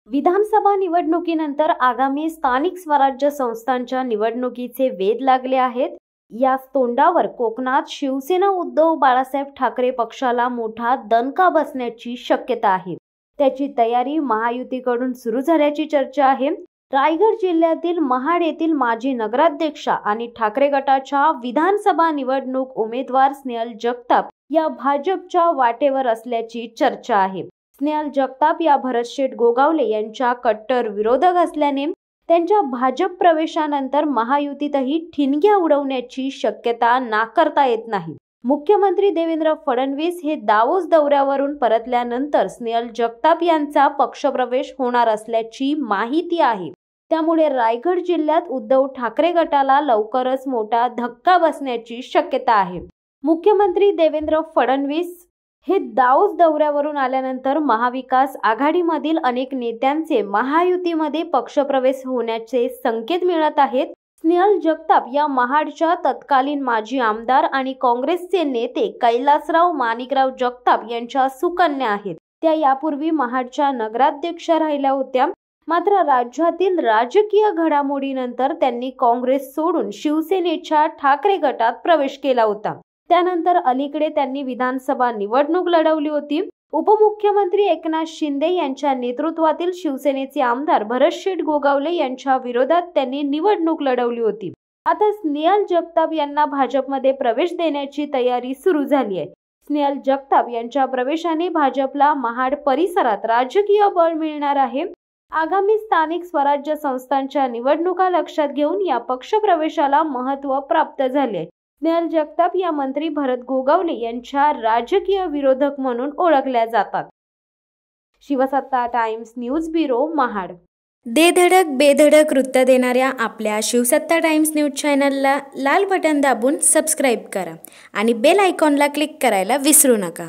विधानसभा निवडणुकीनंतर आगामी स्थानिक स्वराज्य संस्थांच्या निवडणुकीचे वेध लागले आहेत। याच तोंडावर कोकणात शिवसेना उद्धव बाळासाहेब ठाकरे पक्षाला मोठा दणका बसण्याची शक्यता आहे। त्याची तयारी महायुतीकडून सुरू झाल्याची चर्चा आहे। रायगड जिल्ह्यातील महाड येथील माजी नगराध्यक्षा आणि ठाकरे गटाच्या विधानसभा निवडणूक उमेदवार स्नेहल जगताप या भाजपच्या वाटेवर असल्याची चर्चा आहे। स्नेहल जगताप या भरतशेठ गोगावले यांच्या कट्टर विरोधक असल्याने त्यांच्या भाजप प्रवेशानंतर महायुतीतही ठिणग्या उडवण्याची शक्यता नाकारता येत नाही। मुख्यमंत्री देवेंद्र फडणवीस हे दावोस दौऱ्यावरून परतल्यानंतर स्नेहल जगताप यांचा पक्षप्रवेश होणार असल्याची माहिती आहे। त्यामुळे रायगड जिल्ह्यात उद्धव ठाकरे गटाला लवकरच मोठा धक्का बसण्याची शक्यता आहे। मुख्यमंत्री देवेंद्र फडणवीस हे दावोस दौऱ्यावरून आल्यानंतर महाविकास आघाडीमधील अनेक नेत्यांचे महायुतीमध्ये पक्षप्रवेश होण्याचे संकेत मिळत आहेत। स्नेहल जगताप या महाडच्या तत्कालीन माजी आमदार आणि काँग्रेसचे नेते कैलासराव माणिकराव जगताप यांच्या सुकन्या आहेत। त्या यापूर्वी महाडच्या नगराध्यक्षा राहिल्या होत्या। मात्र राज्यातील राजकीय घडामोडीनंतर त्यांनी काँग्रेस सोडून शिवसेनेच्या ठाकरे गटात प्रवेश केला होता। त्यानंतर अलीकडे त्यांनी विधानसभा निवडणूक लढवली होती। उपमुख्यमंत्री एकनाथ शिंदे यांच्या नेतृत्वातील शिवसेनेचे आमदार भरतशेठ गोगावले यांच्या विरोधात त्यांनी निवडणूक लढवली होती। आता स्नेहल जगताप यांना भाजपमध्ये प्रवेश देण्याची तयारी सुरू झाली आहे। स्नेहल जगताप यांच्या प्रवेशाने भाजपला महाड परिसरात राजकीय बळ मिळणार आहे। आगामी स्थानिक स्वराज्य संस्थांच्या निवडणुका लक्षात घेऊन या पक्षप्रवेशाला महत्त्व प्राप्त झाले। स्नेहल जगताप या मंत्री भरत गोगावले यांच्या राजकीय विरोधक म्हणून ओळखल्या जातात। शिवसत्ता टाइम्स न्यूज ब्युरो महाड। दे धडक बेधडक वृत्त देणाऱ्या आपल्या शिवसत्ता टाइम्स न्यूज चॅनलला लाल बटन दाबून सबस्क्राईब करा आणि बेल आयकॉनला क्लिक करायला विसरू नका।